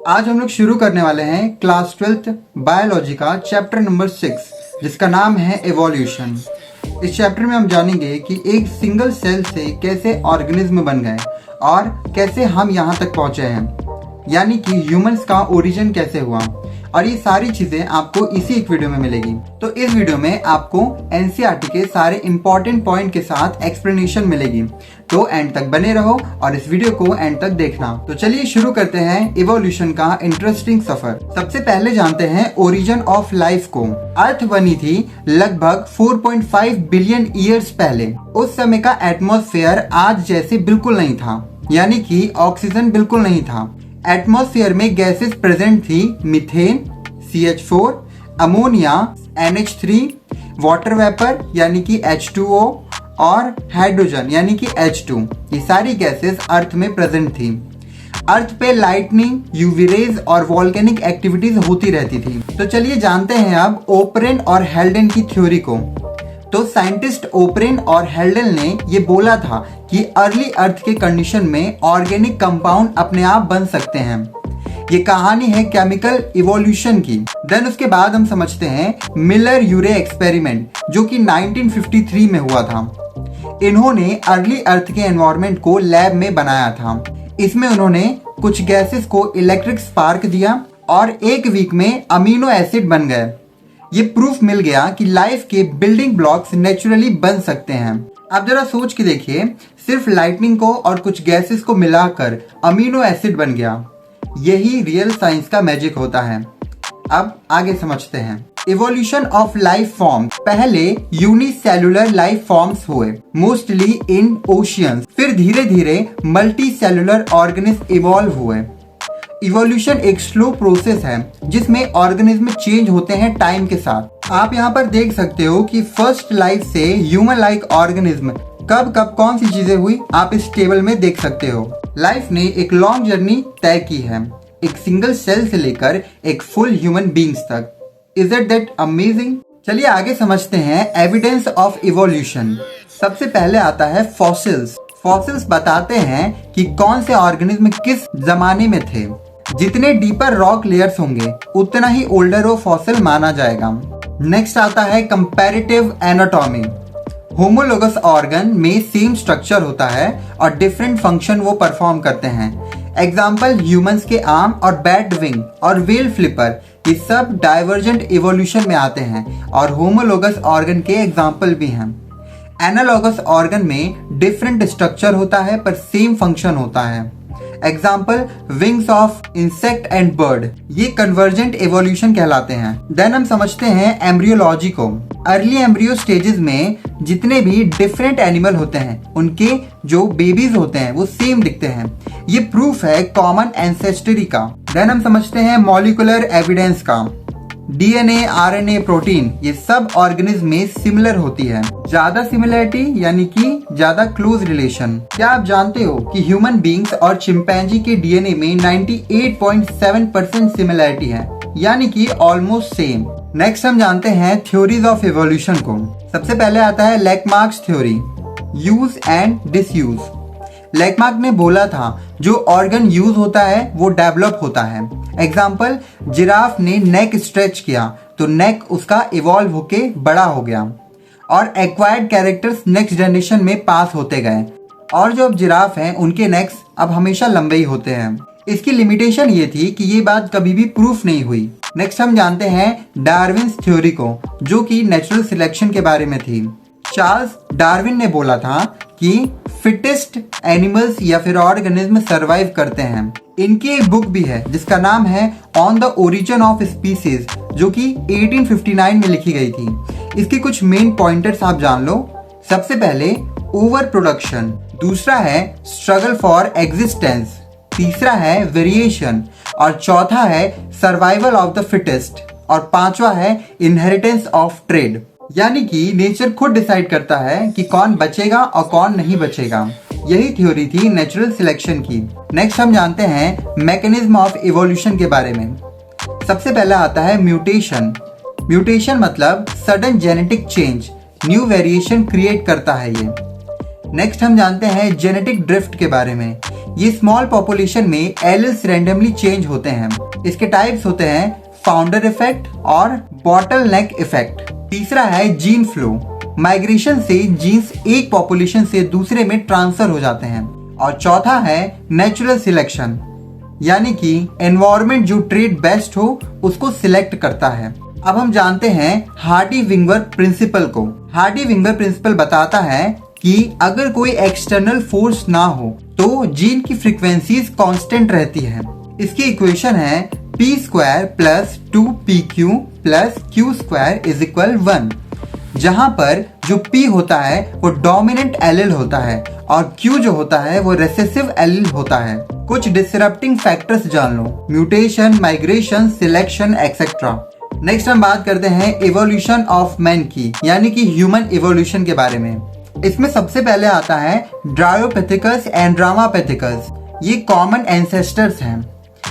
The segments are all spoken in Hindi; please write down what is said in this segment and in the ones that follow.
आज हम लोग शुरू करने वाले हैं क्लास 12th बायोलॉजी का चैप्टर नंबर 6 जिसका नाम है एवोल्यूशन। इस चैप्टर में हम जानेंगे कि एक सिंगल सेल से कैसे ऑर्गेनिज्म बन गए और कैसे हम यहाँ तक पहुँचे हैं, यानी कि ह्यूमंस का ओरिजिन कैसे हुआ, और ये सारी चीजें आपको इसी एक वीडियो में मिलेगी। तो इस वीडियो में आपको एनसीईआरटी के सारे इंपॉर्टेंट पॉइंट के साथ एक्सप्लेनेशन मिलेगी, तो एंड तक बने रहो और इस वीडियो को एंड तक देखना। तो चलिए शुरू करते हैं इवोल्यूशन का इंटरेस्टिंग सफर। सबसे पहले जानते हैं ओरिजिन ऑफ लाइफ को। अर्थ बनी थी लगभग 4.5 बिलियन ईयर्स पहले। उस समय का एटमॉस्फेयर आज जैसे बिल्कुल नहीं था, यानी कि ऑक्सीजन बिल्कुल नहीं था। एटमॉस्फेयर में गैसेस प्रेजेंट थी methane, CH4, ammonia, NH3, water vapour यानी कि H2O और हाइड्रोजन यानी कि H2। ये सारी गैसेस अर्थ में प्रेजेंट थी। अर्थ पे लाइटनिंग, यूवी रेज और वॉल्केनिक एक्टिविटीज होती रहती थी। तो चलिए जानते हैं अब ओपरेन और हेल्डेन की थ्योरी को। तो साइंटिस्ट ओपरेन और हेल्डेन ने ये बोला था कि अर्ली अर्थ के कंडीशन में ऑर्गेनिक कंपाउंड अपने आप बन सकते हैं। ये कहानी है केमिकल इवोल्यूशन की। देन उसके बाद हम समझते हैं मिलर यूरे एक्सपेरिमेंट, जो कि 1953 में हुआ था। इन्होंने अर्ली अर्थ के एनवायरनमेंट को लैब में बनाया था। इसमें उन्होंने कुछ गैसेस को इलेक्ट्रिक स्पार्क दिया और एक वीक में अमीनो एसिड बन गए। ये प्रूफ मिल गया कि लाइफ के बिल्डिंग ब्लॉक्स नेचुरली बन सकते हैं। आप जरा सोच के देखिए, सिर्फ लाइटनिंग को और कुछ गैसेस को मिलाकर अमीनो एसिड बन गया। यही रियल साइंस का मैजिक होता है। अब आगे समझते हैं इवोल्यूशन ऑफ लाइफ फॉर्म। पहले यूनिसेलुलर लाइफ फॉर्म्स हुए, मोस्टली इन ओशियंस। फिर धीरे धीरे मल्टी सेलुलर ऑर्गेनिज्म इवॉल्व हुए। इवोल्यूशन एक स्लो प्रोसेस है जिसमें ऑर्गेनिज्म चेंज होते हैं टाइम के साथ। आप यहाँ पर देख सकते हो कि फर्स्ट लाइफ से ह्यूमन लाइक ऑर्गेनिज्म कब कब कौन सी चीजें हुई, आप इस टेबल में देख सकते हो। लाइफ ने एक लॉन्ग जर्नी तय की है, एक सिंगल सेल से लेकर एक फुल ह्यूमन बींग्स तक। Is it that amazing? चलिए आगे समझते हैं एविडेंस ऑफ इवोल्यूशन। सबसे पहले आता है फॉसिल्स। फॉसिल्स बताते हैं कि कौन से ऑर्गेनिज्म किस जमाने में थे। जितने डीपर रॉक लेयर्स होंगे उतना ही ओल्डर वो फॉसिल माना जाएगा। नेक्स्ट आता है कंपैरेटिव एनाटॉमी। होमोलोगस ऑर्गन में सेम स्ट्रक्चर होता है और डिफरेंट फंक्शन वो परफॉर्म करते हैं। एग्जाम्पल ह्यूमंस के आर्म और बैट विंग और वेल फ्लिपर, ये सब डाइवर्जेंट इवोल्यूशन में आते हैं और होमोलोगस ऑर्गन के एग्जाम्पल भी हैं। एनालॉगस ऑर्गन में डिफरेंट स्ट्रक्चर होता है पर सेम फंक्शन होता है। Example wings of insect and bird, ये कन्वर्जेंट एवोल्यूशन कहलाते हैं। देन हम समझते हैं एम्ब्रियोलॉजी को। अर्ली एम्ब्रियो स्टेजेस में जितने भी डिफरेंट एनिमल होते हैं उनके जो बेबीज होते हैं वो सेम दिखते हैं। ये प्रूफ है कॉमन एंसेस्टरी का। देन हम समझते हैं मॉलिक्यूलर एविडेंस का। DNA, RNA, प्रोटीन, ये सब ऑर्गेनिज्म में सिमिलर होती है। ज्यादा सिमिलरिटी यानी कि ज्यादा क्लोज रिलेशन। क्या आप जानते हो कि ह्यूमन बींग्स और चिंपैंजी के DNA में 98.7% सिमिलरिटी है, यानी कि ऑलमोस्ट सेम। नेक्स्ट हम जानते हैं थ्योरीज ऑफ इवोल्यूशन को। सबसे पहले आता है लैकमार्क्स थ्योरी, यूज एंड डिसयूज। लैकमार्क ने बोला था जो ऑर्गन यूज होता है वो डेवलप होता है। एग्जाम्पल, जिराफ ने नेक स्ट्रेच किया तो नेक उसका इवॉल्व होके बड़ा हो गया और एक्वायर्ड कैरेक्टर्स नेक्स्ट जनरेशन में पास होते गए, और जो अब जिराफ हैं उनके नेक्स अब हमेशा लंबे ही होते हैं। इसकी लिमिटेशन ये थी कि ये बात कभी भी प्रूफ नहीं हुई। नेक्स्ट हम जानते हैं डार्विन्स थ्योरी को, जो कि नेचुरल सिलेक्शन के बारे में थी। चार्ल्स डार्विन ने बोला था कि फिटेस्ट एनिमल्स या फिर ऑर्गेनिज्म सरवाइव करते हैं। इनकी एक बुक भी है जिसका नाम है on the origin of species, जो कि 1859 में लिखी गई थी। इसके कुछ मेन पॉइंटर्स आप जान लो। सबसे पहले ओवर प्रोडक्शन, दूसरा है स्ट्रगल फॉर एग्जिस्टेंस, तीसरा है वेरिएशन, और चौथा है सर्वाइवल ऑफ द फिटेस्ट, और पांचवा है इनहेरिटेंस ऑफ ट्रेड। यानी कि नेचर खुद डिसाइड करता है कि कौन बचेगा और कौन नहीं बचेगा। यही थ्योरी थी नेचुरल सिलेक्शन की। नेक्स्ट हम जानते हैं मैकेनिज्म ऑफ इवोल्यूशन के बारे में। सबसे पहला आता है म्यूटेशन। म्यूटेशन मतलब sudden genetic change, new variation create करता है ये। नेक्स्ट हम जानते हैं जेनेटिक ड्रिफ्ट के बारे में। ये स्मॉल पॉपुलेशन में एलील्स रैंडमली चेंज होते हैं। इसके टाइप्स होते हैं फाउंडर इफेक्ट और बॉटलनेक इफेक्ट। तीसरा है जीन फ्लो। माइग्रेशन से जीन्स एक पॉपुलेशन से दूसरे में ट्रांसफर हो जाते हैं। और चौथा है नेचुरल सिलेक्शन, यानी कि एनवायरनमेंट जो ट्रेड बेस्ट हो उसको सिलेक्ट करता है। अब हम जानते हैं हार्डी-विंगर प्रिंसिपल को। हार्डी-विंगर प्रिंसिपल बताता है कि अगर कोई एक्सटर्नल फोर्स ना हो तो जीन की फ्रीक्वेंसीज कांस्टेंट रहती है। इसकी इक्वेशन है p² + 2pq + q² = 1, जहां पर जो p होता है वो डोमिनेंट एलील होता है और q जो होता है वो रिसेसिव एलील होता है। कुछ डिसरप्टिंग फैक्टर्स जान लो, mutation, migration, selection etcetera. Next हम बात करते हैं इवोल्यूशन ऑफ मैन की, यानी कि ह्यूमन इवोल्यूशन के बारे में। इसमें सबसे पहले आता है ड्रायोपेथिकस एंड ड्रामापेथिकस, ये कॉमन एंसेस्टर्स हैं।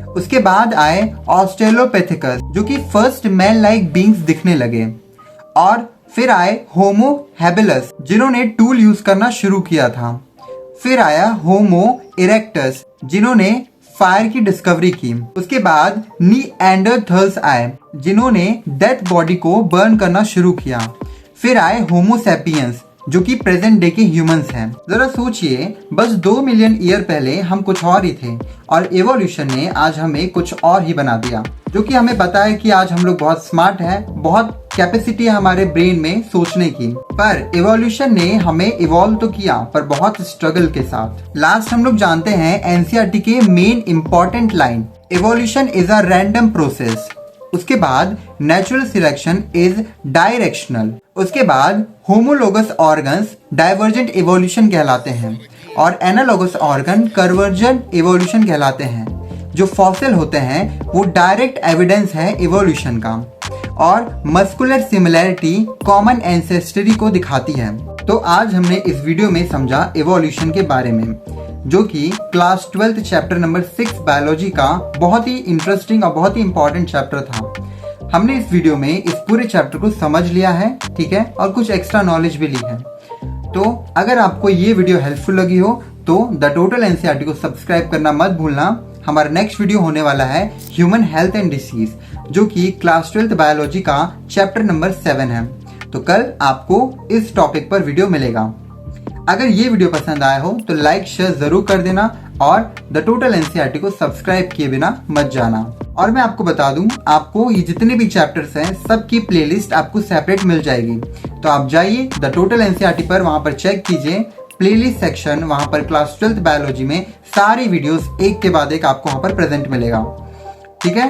उसके बाद आए ऑस्ट्रेलोपेथिकस जो कि फर्स्ट मैन लाइक बींग्स दिखने लगे। और फिर आए होमो हैबिलस जिन्होंने टूल यूज करना शुरू किया था। फिर आया होमो इरेक्टस जिन्होंने फायर की डिस्कवरी की। उसके बाद नीएंडरथल्स आए जिन्होंने डेथ बॉडी को बर्न करना शुरू किया। फिर आए होमो सैपियंस जो कि प्रेजेंट डे के ह्यूमंस हैं। जरा सोचिए, बस 2 मिलियन ईयर पहले हम कुछ और ही थे और इवोल्यूशन ने आज हमें कुछ और ही बना दिया, जो कि हमें पता है कि आज हम लोग बहुत स्मार्ट हैं, बहुत कैपेसिटी है हमारे ब्रेन में सोचने की। पर इवोल्यूशन ने हमें इवॉल्व तो किया, पर बहुत स्ट्रगल के साथ। लास्ट हम लोग जानते हैं एनसीईआरटी के main important line, evolution is a random process. उसके बाद नेचुरल सिलेक्शन इज डायरेक्शनल। उसके बाद होमोलोगस ऑर्गन्स डाइवर्जेंट इवोल्यूशन कहलाते हैं और एनालॉगस ऑर्गन कन्वर्जेंट इवोल्यूशन कहलाते हैं। जो फॉसिल होते हैं वो डायरेक्ट एविडेंस है इवोल्यूशन का। और मस्कुलर सिमिलैरिटी कॉमन एंसेस्टरी को दिखाती है। तो आज हमने इस वीडियो में समझा इवोल्यूशन के बारे में, जो कि क्लास 12 चैप्टर नंबर 6 बायोलॉजी का बहुत ही इंटरेस्टिंग और बहुत ही इंपॉर्टेंट चैप्टर था। हमने इस वीडियो में इस पूरे चैप्टर को समझ लिया है, ठीक है, और कुछ एक्स्ट्रा नॉलेज भी ली है। तो अगर आपको ये वीडियो हेल्पफुल लगी हो तो द टोटल एनसीईआरटी को सब्सक्राइब करना मत भूलना। हमारा नेक्स्ट वीडियो होने वाला है ह्यूमन हेल्थ एंड डिसीज, जो कि क्लास 12 बायोलॉजी का चैप्टर नंबर 7 है। तो कल आपको इस टॉपिक पर वीडियो मिलेगा। अगर ये वीडियो पसंद आया हो तो लाइक शेयर जरूर कर देना और द टोटल एनसीईआरटी को सब्सक्राइब किए बिना मत जाना। और मैं आपको बता दूं, आपको ये जितने भी चैप्टर्स हैं सबकी प्लेलिस्ट आपको सेपरेट मिल जाएगी। तो आप जाइए द टोटल एनसीईआरटी पर, वहां पर चेक कीजिए प्लेलिस्ट सेक्शन, वहां पर क्लास 12 बायोलॉजी में सारी वीडियोस एक के बाद एक आपको वहां पर प्रेजेंट मिलेगा, ठीक है।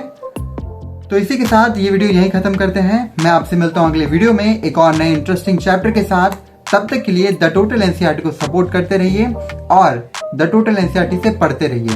तो इसी के साथ ये वीडियो यहीं खत्म करते हैं। मैं आपसे मिलता हूँ अगले वीडियो में एक और नए इंटरेस्टिंग चैप्टर के साथ। तब तक के लिए द टोटल एनसीईआरटी को सपोर्ट करते रहिए और द टोटल एनसीईआरटी से पढ़ते रहिए।